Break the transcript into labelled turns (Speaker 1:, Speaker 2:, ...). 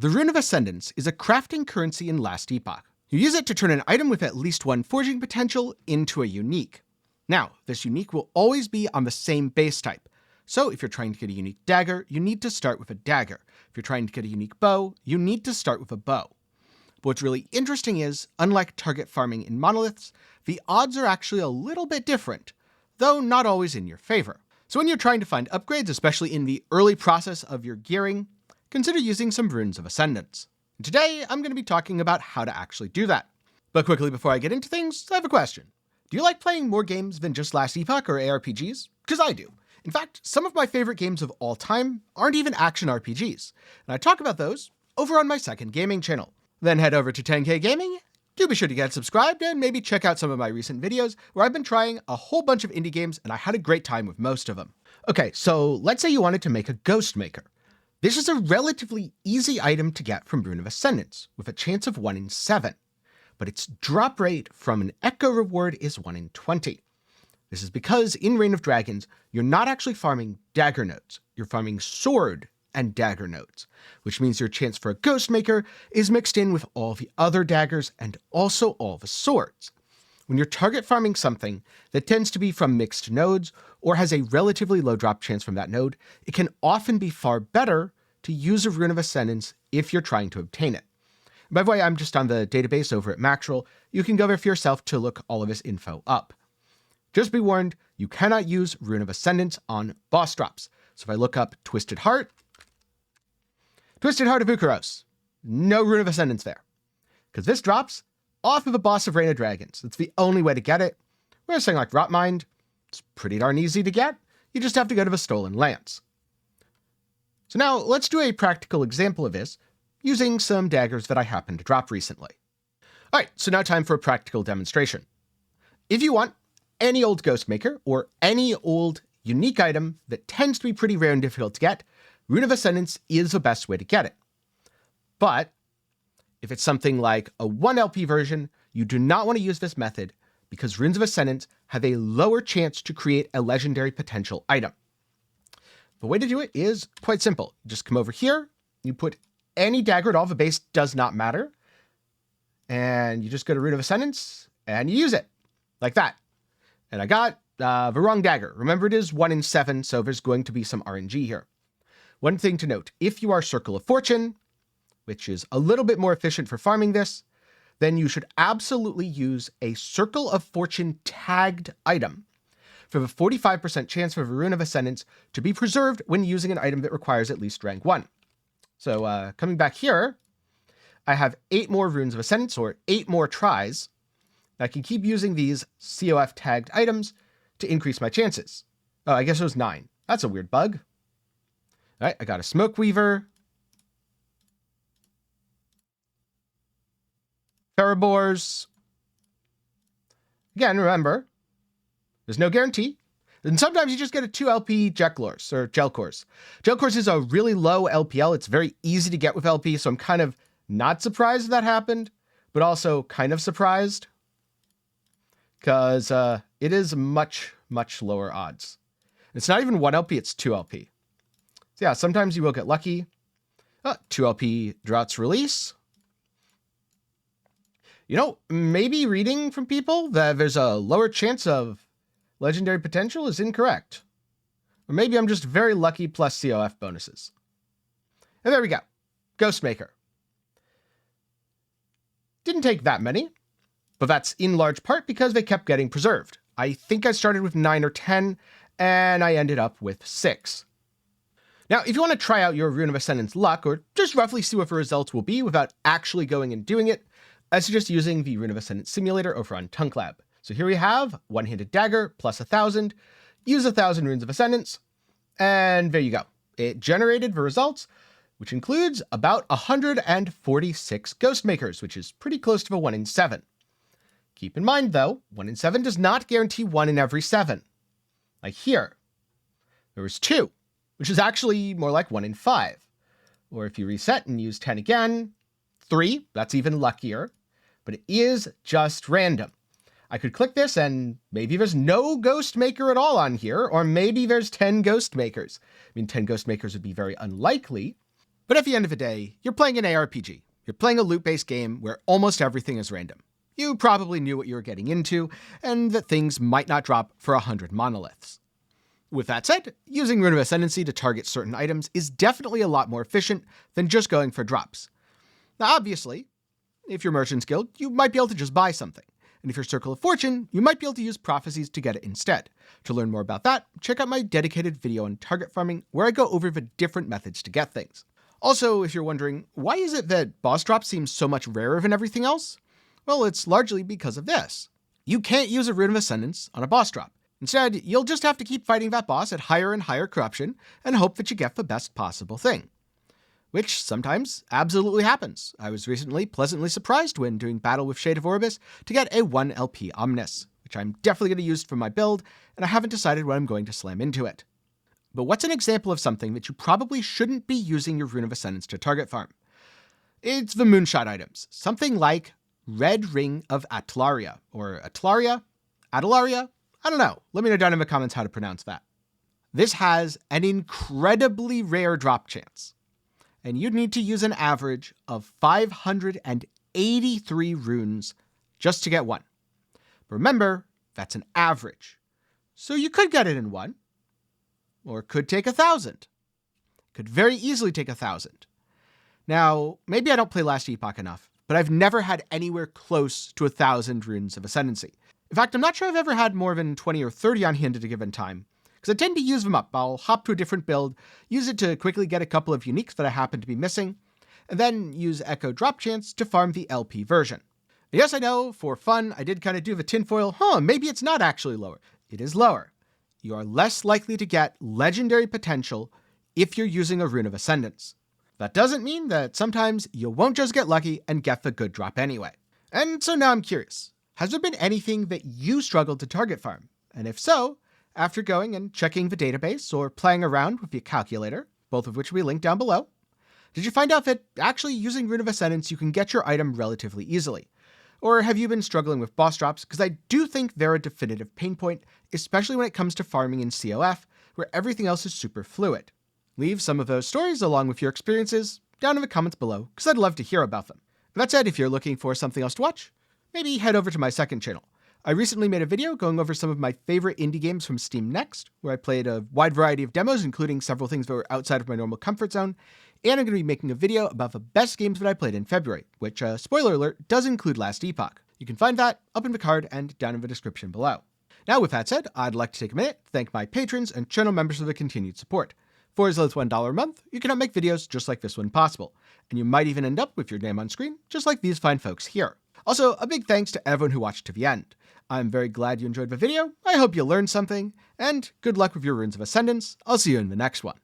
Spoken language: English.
Speaker 1: The Rune of Ascendance is a crafting currency in Last Epoch. You use it to turn an item with at least one forging potential into a unique. Now, this unique will always be on the same base type. So if you're trying to get a unique dagger, you need to start with a dagger. If you're trying to get a unique bow, you need to start with a bow. But what's really interesting is, unlike target farming in monoliths, the odds are actually a little bit different, though not always in your favor. So when you're trying to find upgrades, especially in the early process of your gearing, consider using some Runes of Ascendance. And today, I'm going to be talking about how to actually do that. But quickly before I get into things, I have a question. Do you like playing more games than just Last Epoch or ARPGs? Because I do. In fact, some of my favorite games of all time aren't even action RPGs, and I talk about those over on my second gaming channel. Then head over to Tenkiei Gaming. Do be sure to get subscribed and maybe check out some of my recent videos where I've been trying a whole bunch of indie games and I had a great time with most of them. Okay, so let's say you wanted to make a Ghost Maker. This is a relatively easy item to get from Rune of Ascendance, with a chance of 1 in 7, but its drop rate from an Echo reward is 1 in 20. This is because in Reign of Dragons, you're not actually farming dagger nodes, you're farming sword and dagger nodes, which means your chance for a Ghost Maker is mixed in with all the other daggers and also all the swords. When you're target farming something that tends to be from mixed nodes or has a relatively low drop chance from that node, it can often be far better to use a Rune of Ascendance if you're trying to obtain it. By the way, I'm just on the database over at Maxroll. You can go there for yourself to look all of this info up. Just be warned, you cannot use Rune of Ascendance on boss drops. So if I look up Twisted Heart of Ukaros, no Rune of Ascendance there. Because this drops off of a boss of Reign of Dragons. It's the only way to get it. Whereas something like Rotmind, it's pretty darn easy to get. You just have to go to the Stolen Lance. So now let's do a practical example of this using some daggers that I happened to drop recently. All right, so now time for a practical demonstration. If you want any old Ghost Maker or any old unique item that tends to be pretty rare and difficult to get, Rune of Ascendance is the best way to get it. But if it's something like a 1 LP version, you do not want to use this method because Runes of Ascendance have a lower chance to create a legendary potential item. The way to do it is quite simple. You just come over here, you put any dagger at all, the base does not matter, and you just go to Rune of Ascendance and you use it like that. And I got the wrong dagger. Remember, it is 1 in 7, so there's going to be some RNG here. One thing to note, if you are Circle of Fortune, which is a little bit more efficient for farming this, then you should absolutely use a Circle of Fortune tagged item for the 45% chance for the Rune of Ascendance to be preserved when using an item that requires at least rank 1. So coming back here, I have 8 more Runes of Ascendance, or 8 more tries. I can keep using these COF tagged items to increase my chances. Oh, I guess it was 9. That's a weird bug. All right, I got a Smoke Weaver, Ferrobores. Again, remember, there's no guarantee. And sometimes you just get a 2 LP Jeklors or Gelcors. Gelcors is a really low LPL. It's very easy to get with LP, so I'm kind of not surprised that happened, but also kind of surprised because it is much, much lower odds. It's not even 1 LP, it's 2 LP. So yeah, sometimes you will get lucky. 2 LP Drought's Release. You know, maybe reading from people that there's a lower chance of legendary potential is incorrect. Or maybe I'm just very lucky plus COF bonuses. And there we go. Ghost Maker. Didn't take that many, but that's in large part because they kept getting preserved. I think I started with 9 or 10, and I ended up with 6. Now, if you want to try out your Rune of Ascendance luck, or just roughly see what the results will be without actually going and doing it, I suggest using the Rune of Ascendance Simulator over on TunkLab. So here we have one-handed dagger plus 1,000, use 1,000 Runes of Ascendance, and there you go. It generated the results, which includes about 146 Ghost Makers, which is pretty close to the 1 in 7. Keep in mind though, 1 in 7 does not guarantee 1 in every 7. Like here, there was 2, which is actually more like 1 in 5. Or if you reset and use 10 again, 3, that's even luckier, but it is just random. I could click this and maybe there's no Ghost Maker at all on here, or maybe there's 10 Ghost Makers. I mean, 10 Ghost Makers would be very unlikely, But at the end of the day, you're playing an ARPG. You're playing a loot-based game where almost everything is random. You probably knew what you were getting into, and that things might not drop for 100 monoliths. With that said, using Rune of Ascendancy to target certain items is definitely a lot more efficient than just going for drops. Now obviously, if you're Merchant's Guild, you might be able to just buy something. And if you're Circle of Fortune, you might be able to use prophecies to get it instead. To learn more about that, check out my dedicated video on target farming where I go over the different methods to get things. Also, if you're wondering, why is it that boss drops seem so much rarer than everything else? Well, it's largely because of this. You can't use a Rune of Ascendance on a boss drop. Instead, you'll just have to keep fighting that boss at higher and higher corruption and hope that you get the best possible thing. Which sometimes absolutely happens. I was recently pleasantly surprised when doing battle with Shade of Orbis to get a 1 LP Omnis, which I'm definitely going to use for my build, and I haven't decided when I'm going to slam into it. But what's an example of something that you probably shouldn't be using your Rune of Ascendance to target farm? It's the moonshot items, something like Red Ring of Atlaria, or Atlaria? Adelaria? I don't know. Let me know down in the comments how to pronounce that. This has an incredibly rare drop chance, and you'd need to use an average of 583 runes just to get one. But remember, that's an average. So you could get it in one, or it could take 1,000. Could very easily take 1,000. Now, maybe I don't play Last Epoch enough, but I've never had anywhere close to 1,000 runes of Ascendancy. In fact, I'm not sure I've ever had more than 20 or 30 on hand at a given time, because I tend to use them up. I'll hop to a different build, use it to quickly get a couple of uniques that I happen to be missing, and then use Echo Drop Chance to farm the LP version. Yes, I know, for fun, I did kind of do the tinfoil, maybe it's not actually lower. It is lower. You are less likely to get legendary potential if you're using a Rune of Ascendance. That doesn't mean that sometimes you won't just get lucky and get the good drop anyway. And so now I'm curious, has there been anything that you struggled to target farm? And if so, after going and checking the database or playing around with the calculator, both of which we link down below, did you find out that actually using Rune of Ascendance you can get your item relatively easily? Or have you been struggling with boss drops? Because I do think they're a definitive pain point, especially when it comes to farming in COF, where everything else is super fluid. Leave some of those stories along with your experiences down in the comments below, because I'd love to hear about them. That said, if you're looking for something else to watch, maybe head over to my second channel. I recently made a video going over some of my favorite indie games from Steam Next, where I played a wide variety of demos, including several things that were outside of my normal comfort zone, and I'm going to be making a video about the best games that I played in February, which, spoiler alert, does include Last Epoch. You can find that up in the card and down in the description below. Now with that said, I'd like to take a minute to thank my patrons and channel members for the continued support. For as low as $1 a month, you can help make videos just like this one possible, and you might even end up with your name on screen, just like these fine folks here. Also, a big thanks to everyone who watched to the end. I'm very glad you enjoyed the video, I hope you learned something, and good luck with your Runes of Ascendance. I'll see you in the next one.